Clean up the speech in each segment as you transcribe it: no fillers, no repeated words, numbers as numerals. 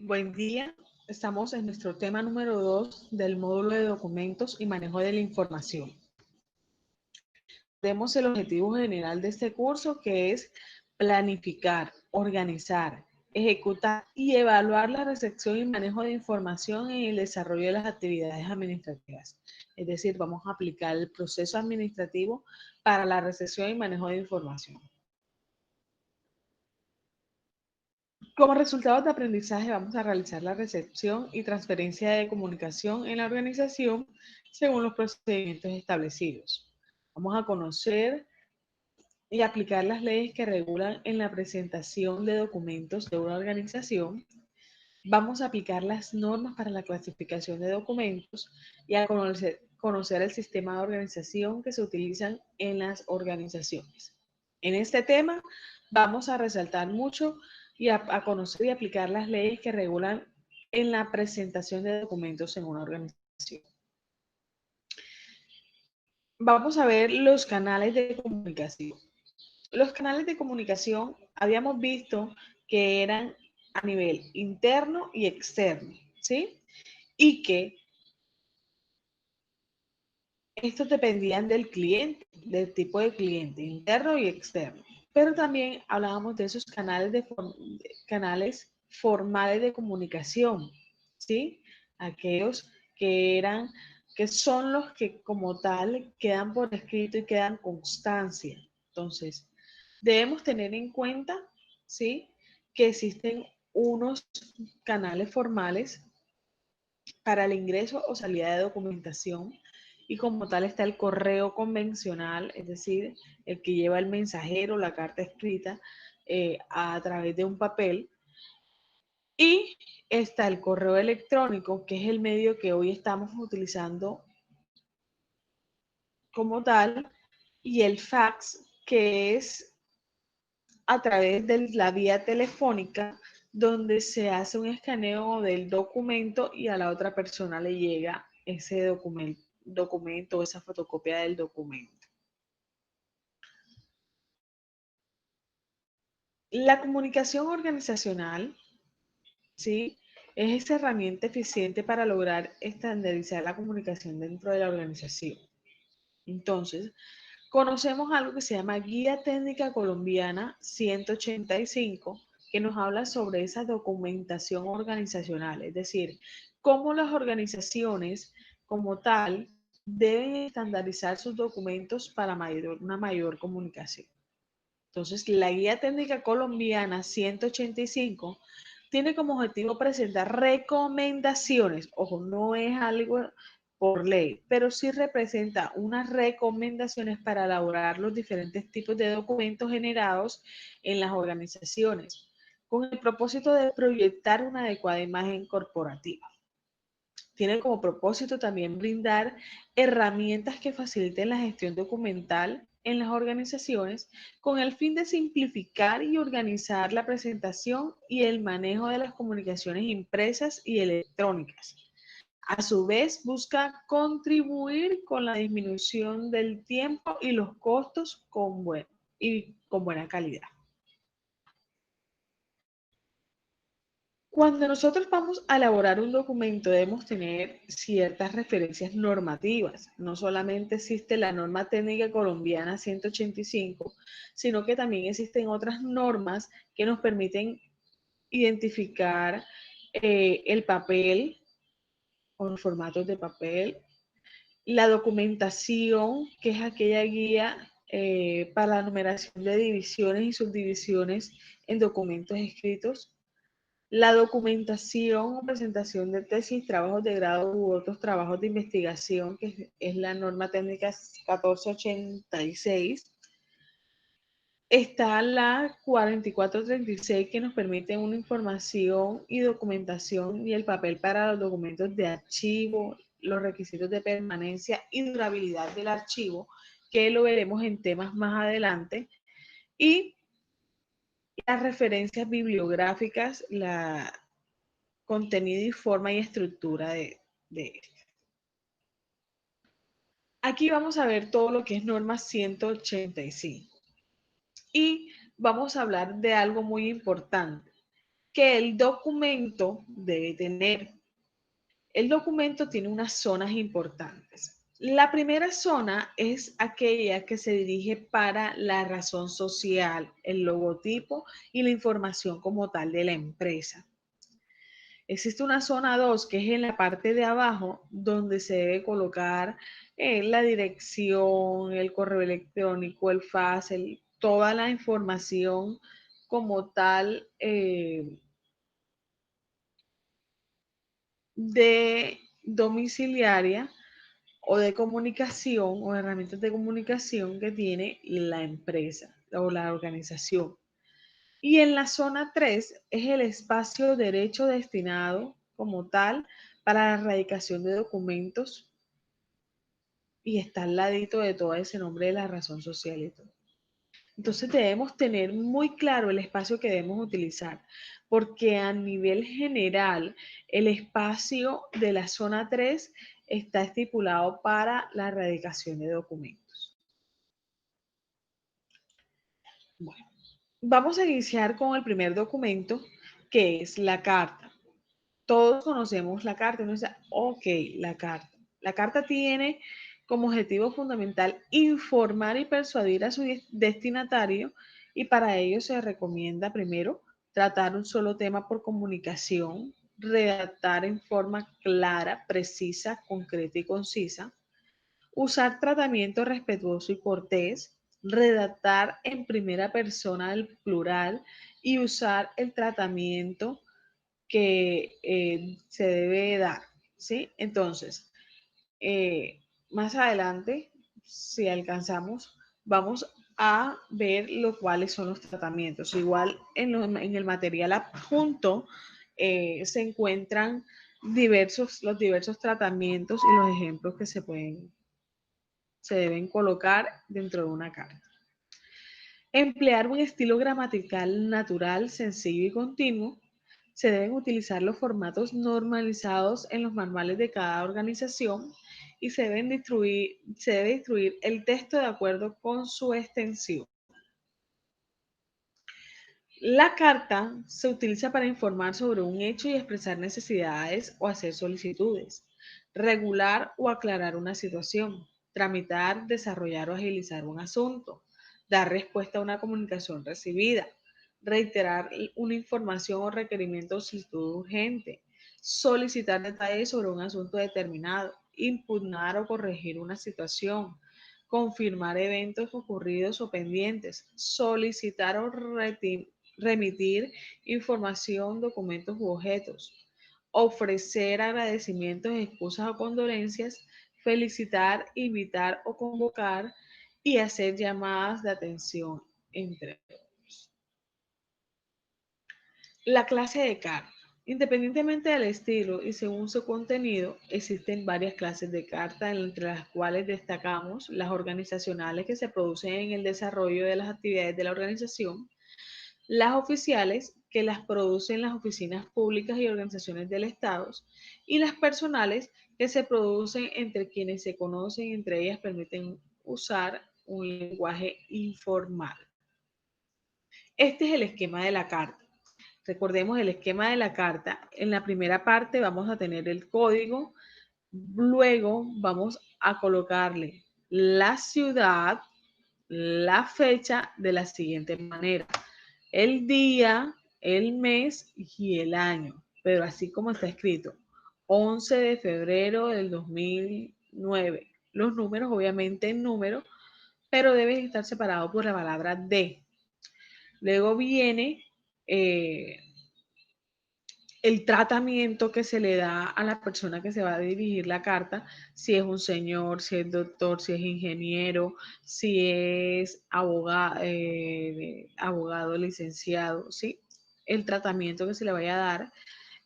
Buen día. Estamos en nuestro tema número 2 del módulo de documentos y manejo de la información. Tenemos el objetivo general de este curso, que es planificar, organizar, ejecutar y evaluar la recepción y manejo de información en el desarrollo de las actividades administrativas. Es decir, vamos a aplicar el proceso administrativo para la recepción y manejo de información. Como resultado de aprendizaje, vamos a realizar la recepción y transferencia de comunicación en la organización según los procedimientos establecidos. Vamos a conocer y aplicar las leyes que regulan en la presentación de documentos de una organización. Vamos a aplicar las normas para la clasificación de documentos y a conocer el sistema de organización que se utilizan en las organizaciones. En este tema vamos a resaltar mucho y a conocer y aplicar las leyes que regulan en la presentación de documentos en una organización. Vamos a ver los canales de comunicación. Los canales de comunicación habíamos visto que eran a nivel interno y externo, ¿sí? Y que estos dependían del cliente, del tipo de cliente, interno y externo. Pero también hablábamos de esos canales formales de comunicación, ¿sí? Aquellos que eran, que son los que como tal quedan por escrito y quedan constancia. Entonces, debemos tener en cuenta, ¿sí? Que existen unos canales formales para el ingreso o salida de documentación, y como tal está el correo convencional, es decir, el que lleva el mensajero, la carta escrita a través de un papel, y está el correo electrónico, que es el medio que hoy estamos utilizando como tal, y el fax, que es a través de la vía telefónica, donde se hace un escaneo del documento y a la otra persona le llega ese documento o esa fotocopia del documento. La comunicación organizacional, ¿sí? Es esa herramienta eficiente para lograr estandarizar la comunicación dentro de la organización. Entonces, conocemos algo que se llama Guía Técnica Colombiana 185, que nos habla sobre esa documentación organizacional, es decir, cómo las organizaciones como tal deben estandarizar sus documentos para una mayor comunicación. Entonces, la Guía Técnica Colombiana 185 tiene como objetivo presentar recomendaciones. Ojo, no es algo por ley, pero sí representa unas recomendaciones para elaborar los diferentes tipos de documentos generados en las organizaciones, con el propósito de proyectar una adecuada imagen corporativa. Tiene como propósito también brindar herramientas que faciliten la gestión documental en las organizaciones, con el fin de simplificar y organizar la presentación y el manejo de las comunicaciones impresas y electrónicas. A su vez, busca contribuir con la disminución del tiempo y los costos con buena calidad. Cuando nosotros vamos a elaborar un documento, debemos tener ciertas referencias normativas. No solamente existe la norma técnica colombiana 185, sino que también existen otras normas que nos permiten identificar el papel o los formatos de papel, la documentación, que es aquella guía para la numeración de divisiones y subdivisiones en documentos escritos, la documentación o presentación de tesis, trabajos de grado u otros trabajos de investigación, que es la norma técnica 1486. Está la 4436, que nos permite una información y documentación y el papel para los documentos de archivo, los requisitos de permanencia y durabilidad del archivo, que lo veremos en temas más adelante. Y las referencias bibliográficas, la contenido y forma y estructura de esto. Aquí vamos a ver todo lo que es norma 185 y vamos a hablar de algo muy importante. que el documento debe tener. El documento tiene unas zonas importantes. La primera zona es aquella que se dirige para la razón social, el logotipo y la información como tal de la empresa. Existe una zona 2 que es en la parte de abajo donde se debe colocar la dirección, el correo electrónico, el fax, toda la información como tal de domiciliaria o de comunicación o herramientas de comunicación que tiene la empresa o la organización. Y en la zona 3 es el espacio derecho destinado como tal para la erradicación de documentos y está al ladito de todo ese nombre de la razón social y todo. Entonces debemos tener muy claro el espacio que debemos utilizar, porque a nivel general el espacio de la zona 3 está estipulado para la erradicación de documentos. Bueno, vamos a iniciar con el primer documento, que es la carta. Todos conocemos la carta, uno dice, ok, la carta. La carta tiene como objetivo fundamental informar y persuadir a su destinatario y para ello se recomienda primero tratar un solo tema por comunicación, redactar en forma clara, precisa, concreta y concisa, usar tratamiento respetuoso y cortés, redactar en primera persona del plural y usar el tratamiento que se debe dar, ¿sí? Entonces, más adelante, si alcanzamos, vamos a ver cuáles son los tratamientos. Igual en el material adjunto se encuentran los diversos tratamientos y los ejemplos que se deben colocar dentro de una carta. Emplear un estilo gramatical natural, sencillo y continuo. Se deben utilizar los formatos normalizados en los manuales de cada organización y se debe instruir el texto de acuerdo con su extensión. La carta se utiliza para informar sobre un hecho y expresar necesidades o hacer solicitudes, regular o aclarar una situación, tramitar, desarrollar o agilizar un asunto, dar respuesta a una comunicación recibida, reiterar una información o requerimiento o solicitud urgente, solicitar detalles sobre un asunto determinado, impugnar o corregir una situación, confirmar eventos ocurridos o pendientes, solicitar o remitir información, documentos u objetos, ofrecer agradecimientos, excusas o condolencias, felicitar, invitar o convocar y hacer llamadas de atención, entre otros. La clase de carta. Independientemente del estilo y según su contenido, existen varias clases de carta, entre las cuales destacamos las organizacionales que se producen en el desarrollo de las actividades de la organización, las oficiales, que las producen las oficinas públicas y organizaciones del Estado, y las personales, que se producen entre quienes se conocen, entre ellas permiten usar un lenguaje informal. Este es el esquema de la carta. Recordemos el esquema de la carta. En la primera parte vamos a tener el código, luego vamos a colocarle la ciudad, la fecha de la siguiente manera: el día, el mes y el año, pero así como está escrito, 11 de febrero del 2009. Los números, obviamente en número, pero deben estar separados por la palabra de. Luego viene el tratamiento que se le da a la persona que se va a dirigir la carta, si es un señor, si es doctor, si es ingeniero, si es abogado, licenciado, ¿sí? El tratamiento que se le vaya a dar,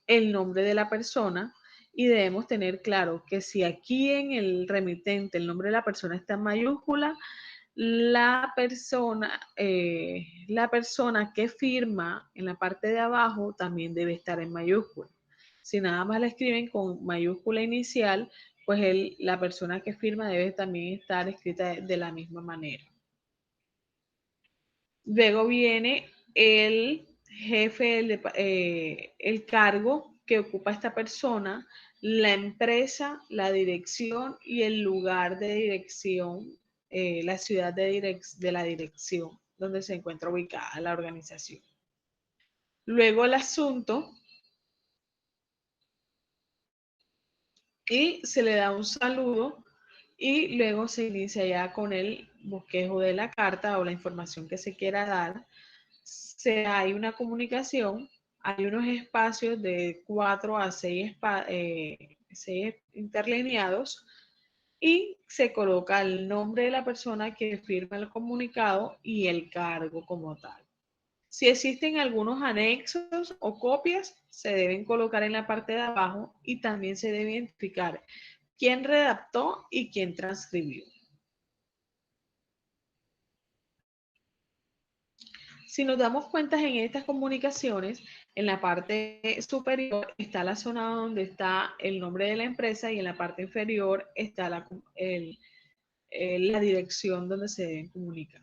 el nombre de la persona, y debemos tener claro que si aquí en el remitente el nombre de la persona está en mayúscula, la persona que firma en la parte de abajo también debe estar en mayúscula. Si nada más la escriben con mayúscula inicial, pues la persona que firma debe también estar escrita de la misma manera. Luego viene el jefe, el cargo que ocupa esta persona, la empresa, la dirección y el lugar de dirección, la ciudad de la dirección donde se encuentra ubicada la organización. Luego el asunto y se le da un saludo y luego se inicia ya con el bosquejo de la carta o la información que se quiera dar. Hay una comunicación, hay unos espacios de 4 a 6, 6 interlineados y se coloca el nombre de la persona que firma el comunicado y el cargo como tal. Si existen algunos anexos o copias, se deben colocar en la parte de abajo y también se debe identificar quién redactó y quién transcribió. Si nos damos cuenta en estas comunicaciones, en la parte superior está la zona donde está el nombre de la empresa y en la parte inferior está la dirección donde se deben comunicar.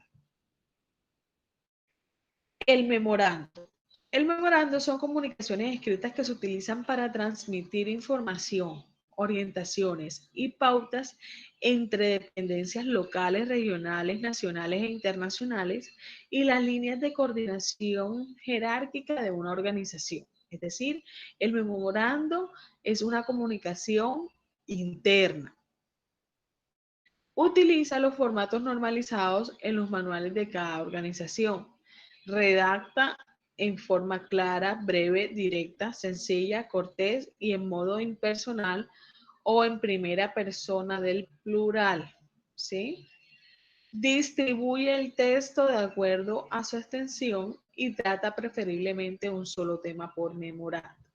El memorando. El memorando son comunicaciones escritas que se utilizan para transmitir información, orientaciones y pautas entre dependencias locales, regionales, nacionales e internacionales y las líneas de coordinación jerárquica de una organización. Es decir, el memorando es una comunicación interna. Utiliza los formatos normalizados en los manuales de cada organización. Redacta en forma clara, breve, directa, sencilla, cortés y en modo impersonal o en primera persona del plural. ¿Sí? Distribuye el texto de acuerdo a su extensión y trata preferiblemente un solo tema por memorando.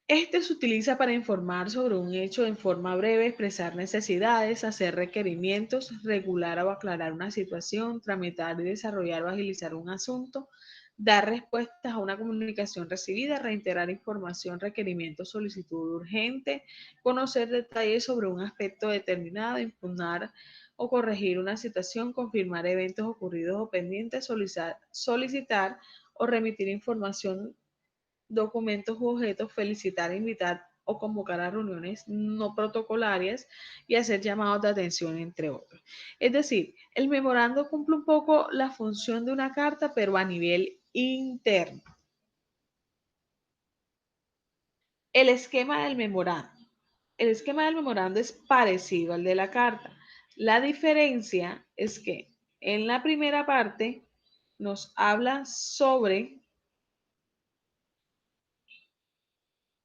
Este se utiliza para informar sobre un hecho en forma breve, expresar necesidades, hacer requerimientos, regular o aclarar una situación, tramitar y desarrollar o agilizar un asunto, dar respuestas a una comunicación recibida, reiterar información, requerimiento, solicitud urgente, conocer detalles sobre un aspecto determinado, impugnar o corregir una situación, confirmar eventos ocurridos o pendientes, solicitar o remitir información, documentos u objetos, felicitar, invitar o convocar a reuniones no protocolarias y hacer llamados de atención, entre otros. Es decir, el memorando cumple un poco la función de una carta, pero a nivel interno. El esquema del memorando. El esquema del memorando es parecido al de la carta. La diferencia es que en la primera parte nos habla sobre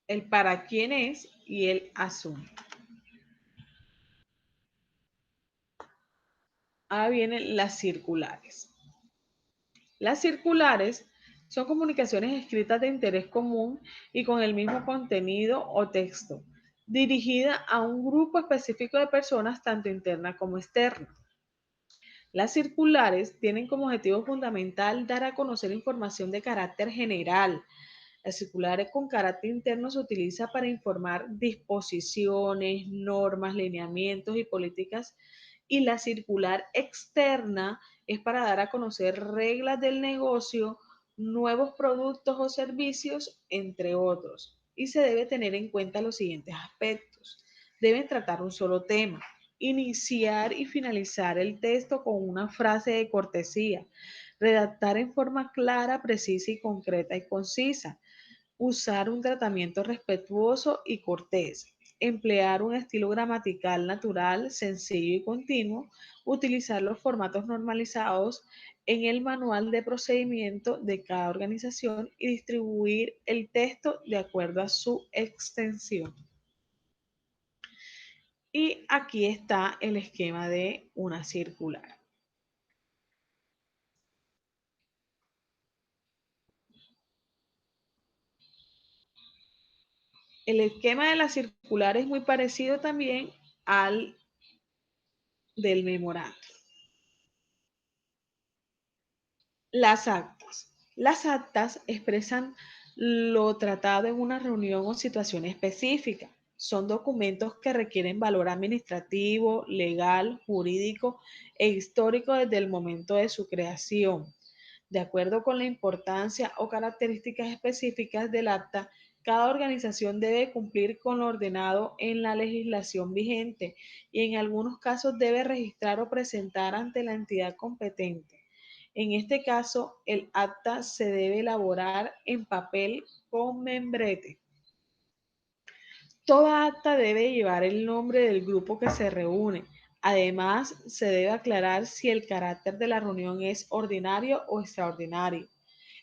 el para quién es y el asunto. Ahora vienen las circulares. Las circulares son comunicaciones escritas de interés común y con el mismo contenido o texto, dirigida a un grupo específico de personas, tanto internas como externas. Las circulares tienen como objetivo fundamental dar a conocer información de carácter general. Las circulares con carácter interno se utiliza para informar disposiciones, normas, lineamientos y políticas, y la circular externa es para dar a conocer reglas del negocio, nuevos productos o servicios, entre otros. Y se debe tener en cuenta los siguientes aspectos. Deben tratar un solo tema, iniciar y finalizar el texto con una frase de cortesía, redactar en forma clara, precisa y concreta y concisa, usar un tratamiento respetuoso y cortés, emplear un estilo gramatical natural, sencillo y continuo, utilizar los formatos normalizados en el manual de procedimiento de cada organización y distribuir el texto de acuerdo a su extensión. Y aquí está el esquema de una circular. El esquema de la circular es muy parecido también al del memorando. Las actas. Las actas expresan lo tratado en una reunión o situación específica. Son documentos que requieren valor administrativo, legal, jurídico e histórico desde el momento de su creación. De acuerdo con la importancia o características específicas del acta, cada organización debe cumplir con lo ordenado en la legislación vigente y en algunos casos debe registrar o presentar ante la entidad competente. En este caso, el acta se debe elaborar en papel con membrete. Toda acta debe llevar el nombre del grupo que se reúne. Además, se debe aclarar si el carácter de la reunión es ordinario o extraordinario.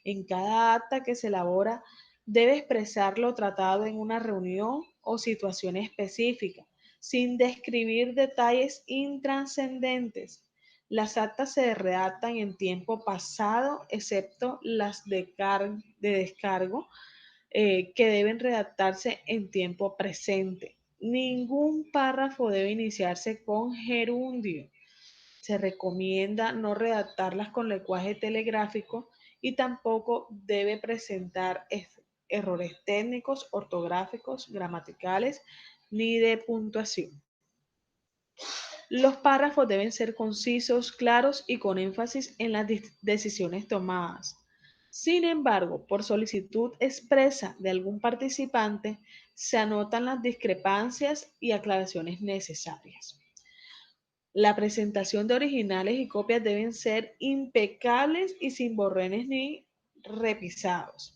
En cada acta que se elabora debe expresar lo tratado en una reunión o situación específica, sin describir detalles intrascendentes. Las actas se redactan en tiempo pasado, excepto las de descargo, que deben redactarse en tiempo presente. Ningún párrafo debe iniciarse con gerundio. Se recomienda no redactarlas con lenguaje telegráfico y tampoco debe presentar errores técnicos, ortográficos, gramaticales ni de puntuación. Los párrafos deben ser concisos, claros y con énfasis en las decisiones tomadas. Sin embargo, por solicitud expresa de algún participante, se anotan las discrepancias y aclaraciones necesarias. La presentación de originales y copias deben ser impecables y sin borrones ni repisados.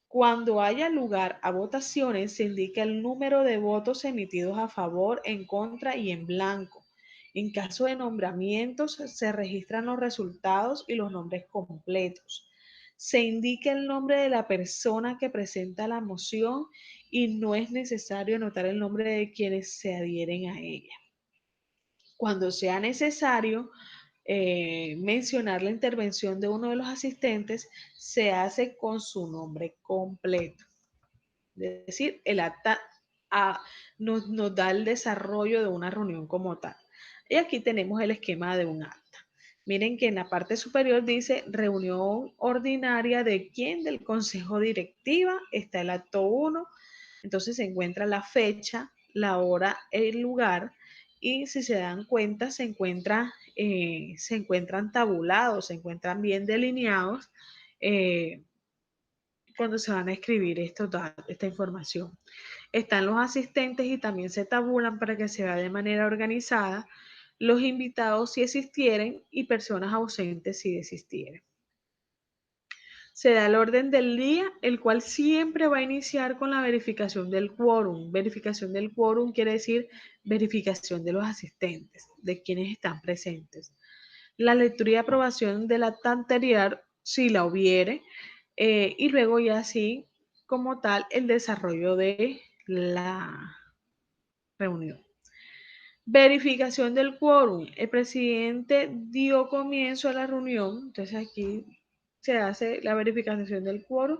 Cuando haya lugar a votaciones, se indica el número de votos emitidos a favor, en contra y en blanco. En caso de nombramientos, se registran los resultados y los nombres completos. Se indica el nombre de la persona que presenta la moción y no es necesario anotar el nombre de quienes se adhieren a ella. Cuando sea necesario mencionar la intervención de uno de los asistentes, se hace con su nombre completo. Es decir, el acta nos da el desarrollo de una reunión como tal. Y aquí tenemos el esquema de un acta. Miren que en la parte superior dice reunión ordinaria de quién, del consejo directiva, está el acto 1, entonces se encuentra la fecha, la hora, el lugar, y si se dan cuenta, se encuentran tabulados, se encuentran bien delineados cuando se van a escribir esta información. Están los asistentes y también se tabulan para que se vea de manera organizada los invitados si existieren y personas ausentes si desistieren. Se da el orden del día, el cual siempre va a iniciar con la verificación del quórum. Verificación del quórum quiere decir verificación de los asistentes, de quienes están presentes. La lectura y aprobación del acta anterior, si la hubiere, y luego ya así como tal el desarrollo de la reunión. Verificación del quórum. El presidente dio comienzo a la reunión, entonces aquí se hace la verificación del quórum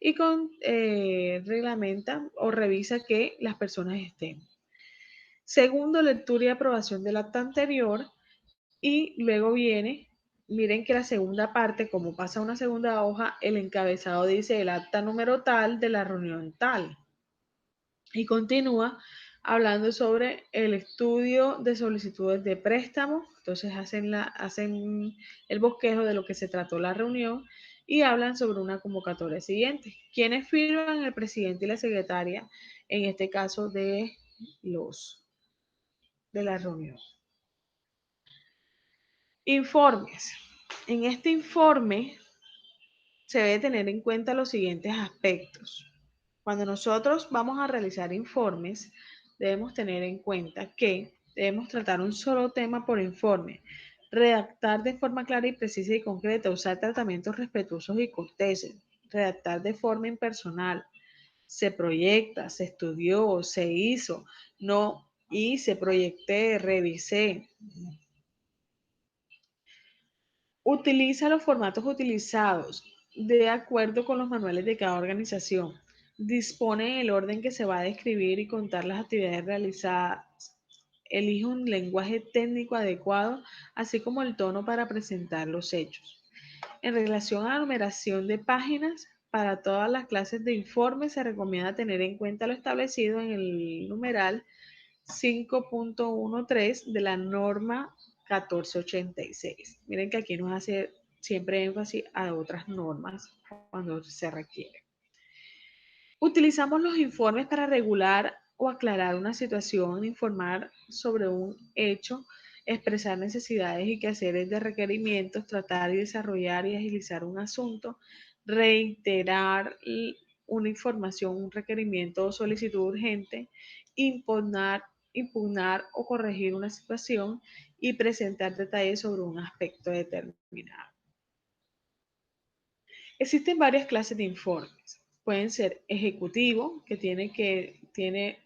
y reglamenta o revisa que las personas estén. Segundo, lectura y aprobación del acta anterior y luego viene, miren que la segunda parte, como pasa una segunda hoja, el encabezado dice el acta número tal de la reunión tal. Y continúa hablando sobre el estudio de solicitudes de préstamo. Entonces hacen el bosquejo de lo que se trató la reunión y hablan sobre una convocatoria siguiente. ¿Quiénes firman? El presidente y la secretaria, en este caso de la reunión. Informes. En este informe se debe tener en cuenta los siguientes aspectos. Cuando nosotros vamos a realizar informes, debemos tener en cuenta que debemos tratar un solo tema por informe, redactar de forma clara y precisa y concreta, usar tratamientos respetuosos y corteses, redactar de forma impersonal, se proyecta, se estudió, se hizo, no hice, proyecté, revisé. Utiliza los formatos utilizados de acuerdo con los manuales de cada organización. Dispone el orden que se va a describir y contar las actividades realizadas. Elige un lenguaje técnico adecuado, así como el tono para presentar los hechos. En relación a la numeración de páginas, para todas las clases de informe se recomienda tener en cuenta lo establecido en el numeral 5.13 de la norma 1486. Miren que aquí nos hace siempre énfasis a otras normas cuando se requiere. Utilizamos los informes para regular o aclarar una situación, informar sobre un hecho, expresar necesidades y quehaceres de requerimientos, tratar y desarrollar y agilizar un asunto, reiterar una información, un requerimiento o solicitud urgente, impugnar o corregir una situación y presentar detalles sobre un aspecto determinado. Existen varias clases de informes. Pueden ser ejecutivo, que tiene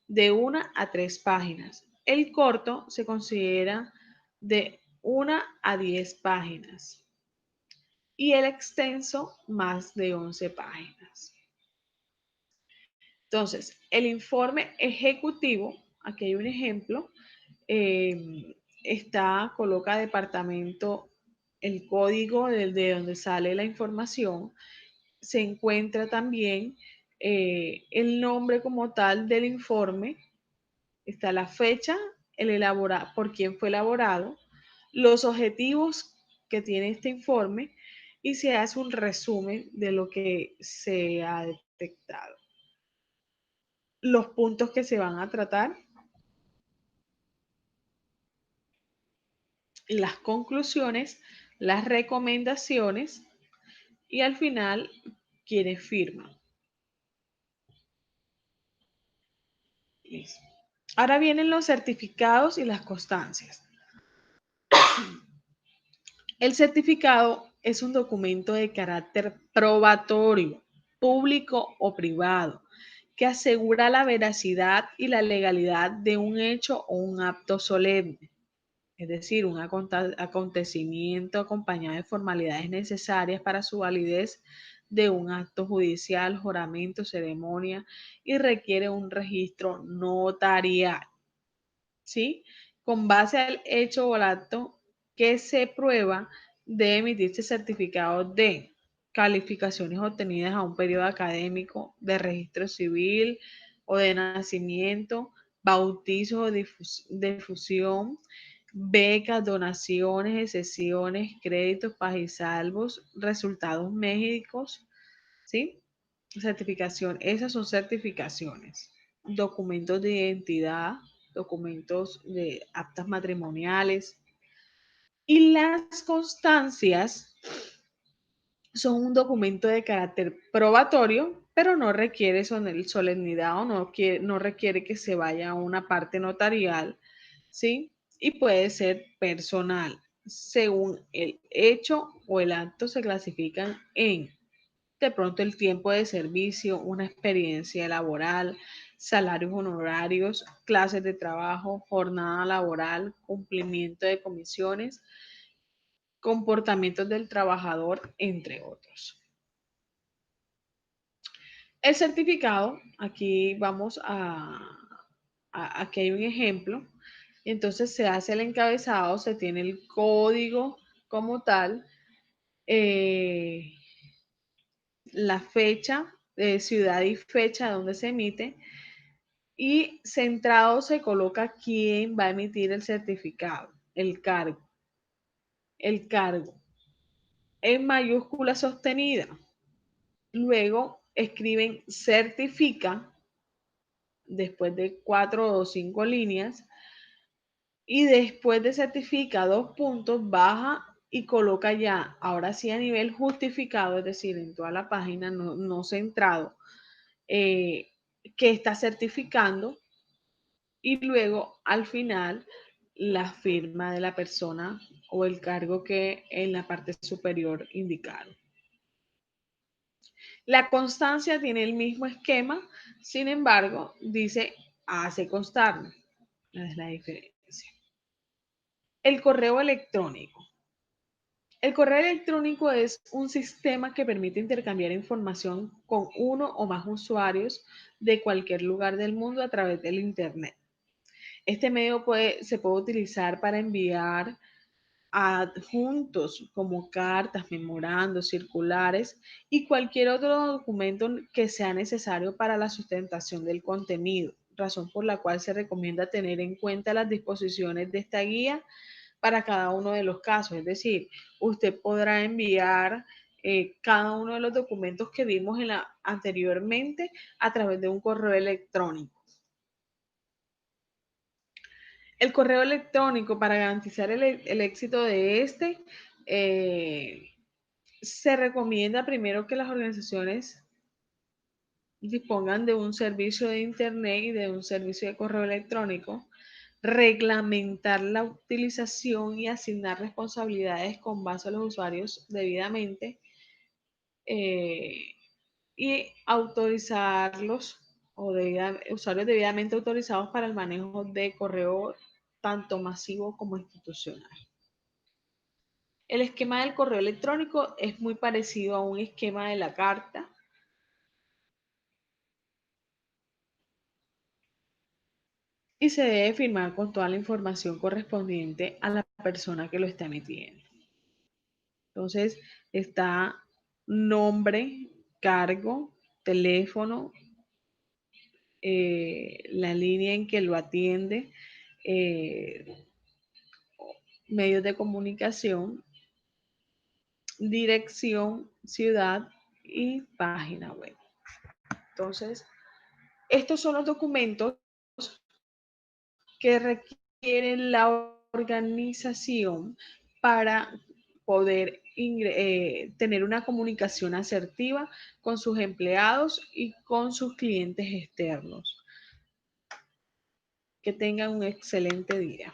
de 1 a 3 páginas. El corto se considera de 1 a 10 páginas y el extenso más de 11 páginas. Entonces, el informe ejecutivo, aquí hay un ejemplo, coloca departamento, el código de donde sale la información, se encuentra también el nombre como tal del informe, está la fecha, por quién fue elaborado, los objetivos que tiene este informe y se hace un resumen de lo que se ha detectado. Los puntos que se van a tratar, las conclusiones, las recomendaciones y al final quienes firman. Listo. Ahora vienen los certificados y las constancias. El certificado es un documento de carácter probatorio, público o privado, que asegura la veracidad y la legalidad de un hecho o un acto solemne, es decir, un acontecimiento acompañado de formalidades necesarias para su validez de un acto judicial, juramento, ceremonia y requiere un registro notarial. ¿Sí? Con base al hecho o al acto que se prueba, debe emitirse certificado de calificaciones obtenidas a un periodo académico, de registro civil o de nacimiento, bautizo o difusión, becas, donaciones, excesiones, créditos, pagas y salvos, resultados médicos, ¿sí? Certificación, esas son certificaciones. Documentos de identidad, documentos de actas matrimoniales. Y las constancias son un documento de carácter probatorio, pero no requiere solemnidad o no requiere que se vaya a una parte notarial, ¿sí? Y puede ser personal. Según el hecho o el acto se clasifican en de pronto el tiempo de servicio, una experiencia laboral, salarios honorarios, clases de trabajo, jornada laboral, cumplimiento de comisiones, comportamientos del trabajador, entre otros. El certificado, aquí hay un ejemplo, entonces se hace el encabezado, se tiene el código como tal, la fecha, ciudad y fecha donde se emite, y centrado se coloca quién va a emitir el certificado, el cargo. El cargo en mayúscula sostenida. Luego escriben certifica después de 4 o 5 líneas y después de certifica 2 puntos baja y coloca ya, ahora sí a nivel justificado, es decir, en toda la página no centrado, que está certificando y luego al final la firma de la persona o el cargo que en la parte superior indicaron. La constancia tiene el mismo esquema, sin embargo, dice hace constar. Es la diferencia. El correo electrónico. El correo electrónico es un sistema que permite intercambiar información con uno o más usuarios de cualquier lugar del mundo a través del Internet. Este medio se puede utilizar para enviar adjuntos como cartas, memorandos, circulares y cualquier otro documento que sea necesario para la sustentación del contenido, razón por la cual se recomienda tener en cuenta las disposiciones de esta guía para cada uno de los casos. Es decir, usted podrá enviar cada uno de los documentos que vimos anteriormente a través de un correo electrónico. El correo electrónico, para garantizar el éxito de este, se recomienda primero que las organizaciones dispongan de un servicio de Internet y de un servicio de correo electrónico, reglamentar la utilización y asignar responsabilidades con base a los usuarios debidamente, y autorizarlos usuarios debidamente autorizados para el manejo de correo tanto masivo como institucional. El esquema del correo electrónico es muy parecido a un esquema de la carta. Y se debe firmar con toda la información correspondiente a la persona que lo está emitiendo. Entonces, está nombre, cargo, teléfono, la línea en que lo atiende, medios de comunicación, dirección, ciudad y página web. Entonces, estos son los documentos que requieren la organización para poder tener una comunicación asertiva con sus empleados y con sus clientes externos. Que tengan un excelente día.